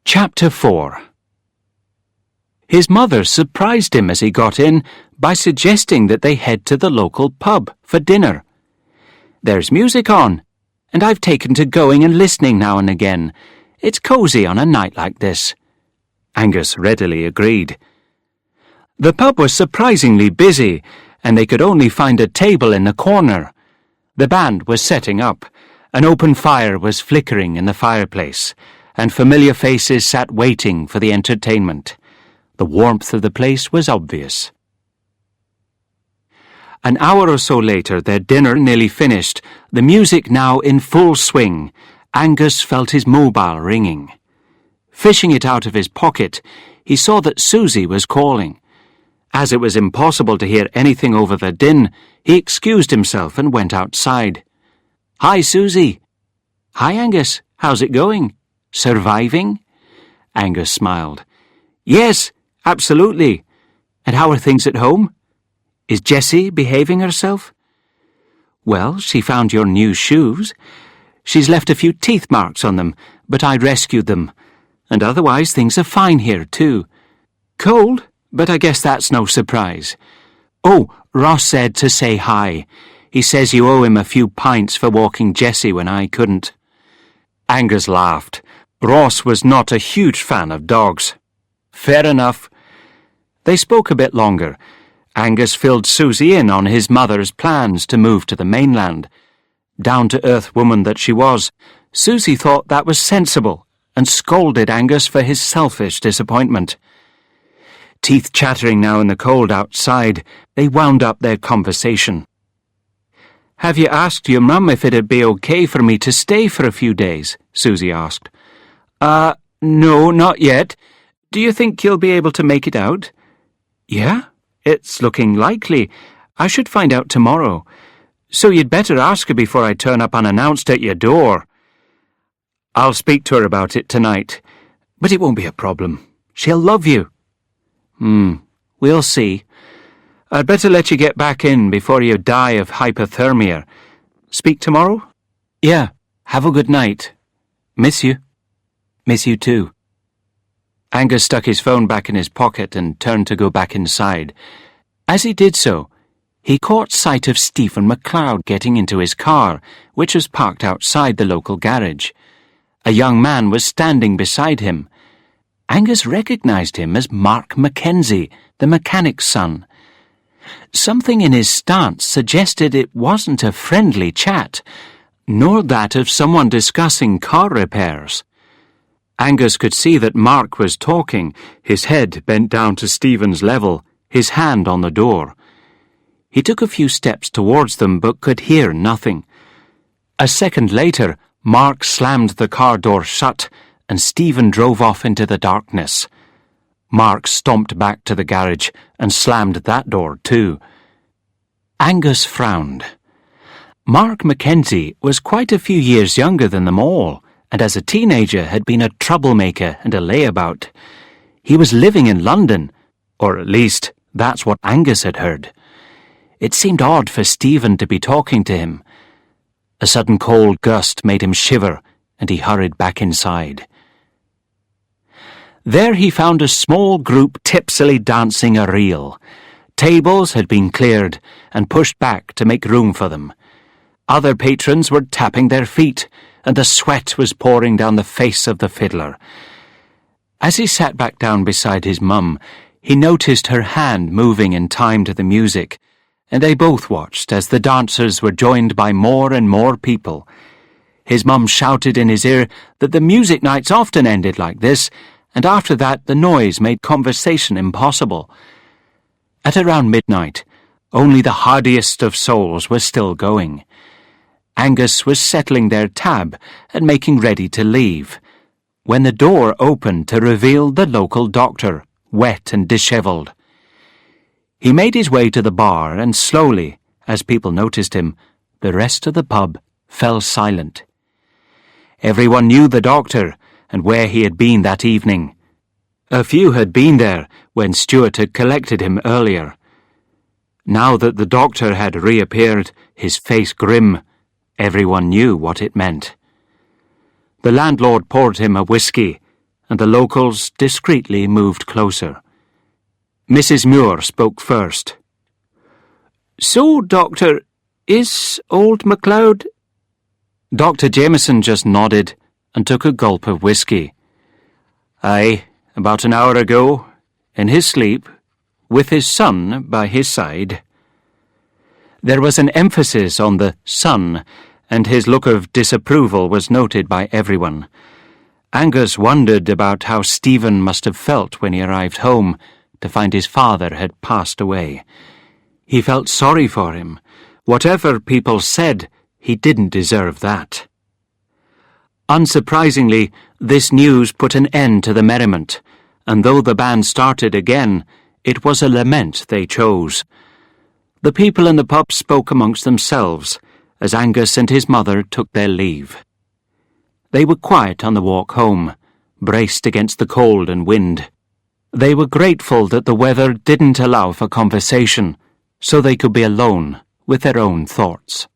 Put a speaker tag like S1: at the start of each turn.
S1: Chapter 4. His mother surprised him as he got in by suggesting that they head to the local pub for dinner. "There's music on, and I've taken to going and listening now and again. It's cosy on a night like this." Angus readily agreed. The pub was surprisingly busy, and they could only find a table in the corner. The band was setting up, an open fire was flickering in the fireplace, and familiar faces sat waiting for the entertainment. The warmth of the place was obvious. An hour or so later, their dinner nearly finished, the music now in full swing, Angus felt his mobile ringing. Fishing it out of his pocket, he saw that Susie was calling. As it was impossible to hear anything over the din, he excused himself and went outside. "Hi, Susie." "Hi, Angus. How's it going? Surviving?" Angus smiled. "Yes, absolutely. And how are things at home? Is Jessie behaving herself?" "Well, she found your new shoes. She's left a few teeth marks on them, but I rescued them. And otherwise things are fine here, too. Cold, but I guess that's no surprise. Oh, Ross said to say hi. He says you owe him a few pints for walking Jessie when I couldn't." Angus laughed. Ross was not a huge fan of dogs. Fair enough. They spoke a bit longer. Angus filled Susie in on his mother's plans to move to the mainland. Down-to-earth woman that she was, Susie thought that was sensible and scolded Angus for his selfish disappointment. Teeth chattering now in the cold outside, they wound up their conversation. "Have you asked your mum if it'd be okay for me to stay for a few days?" Susie asked. No, not yet. Do you think you'll be able to make it out?" "Yeah, it's looking likely. I should find out tomorrow. So you'd better ask her before I turn up unannounced at your door." "I'll speak to her about it tonight. But it won't be a problem. She'll love you." We'll see. I'd better let you get back in before you die of hypothermia. Speak tomorrow?" "Yeah, have a good night. Miss you." "Miss you too." Angus stuck his phone back in his pocket and turned to go back inside. As he did so, he caught sight of Stephen McLeod getting into his car, which was parked outside the local garage. A young man was standing beside him. Angus recognised him as Mark Mackenzie, the mechanic's son. Something in his stance suggested it wasn't a friendly chat, nor that of someone discussing car repairs. Angus could see that Mark was talking, his head bent down to Stephen's level, his hand on the door. He took a few steps towards them but could hear nothing. A second later, Mark slammed the car door shut and Stephen drove off into the darkness. Mark stomped back to the garage and slammed that door too. Angus frowned. Mark Mackenzie was quite a few years younger than them all, and as a teenager had been a troublemaker and a layabout. He was living in London, or at least that's what Angus had heard. It seemed odd for Stephen to be talking to him. A sudden cold gust made him shiver, and he hurried back inside. There he found a small group tipsily dancing a reel. Tables had been cleared and pushed back to make room for them. Other patrons were tapping their feet, and the sweat was pouring down the face of the fiddler. As he sat back down beside his mum, he noticed her hand moving in time to the music, and they both watched as the dancers were joined by more and more people. His mum shouted in his ear that the music nights often ended like this, and after that the noise made conversation impossible. At around midnight, only the hardiest of souls were still going. Angus was settling their tab and making ready to leave, when the door opened to reveal the local doctor, wet and dishevelled. He made his way to the bar and slowly, as people noticed him, the rest of the pub fell silent. Everyone knew the doctor and where he had been that evening. A few had been there when Stuart had collected him earlier. Now that the doctor had reappeared, his face grim, everyone knew what it meant. The landlord poured him a whisky, and the locals discreetly moved closer. Mrs. Muir spoke first. "So, Doctor, is old MacLeod—" Dr. Jameson just nodded and took a gulp of whiskey. "Aye, about an hour ago, in his sleep, with his son by his side." There was an emphasis on the son, and his look of disapproval was noted by everyone. Angus wondered about how Stephen must have felt when he arrived home to find his father had passed away. He felt sorry for him. Whatever people said, he didn't deserve that. Unsurprisingly, this news put an end to the merriment, and though the band started again, it was a lament they chose. The people in the pub spoke amongst themselves as Angus and his mother took their leave. They were quiet on the walk home, braced against the cold and wind. They were grateful that the weather didn't allow for conversation, so they could be alone with their own thoughts.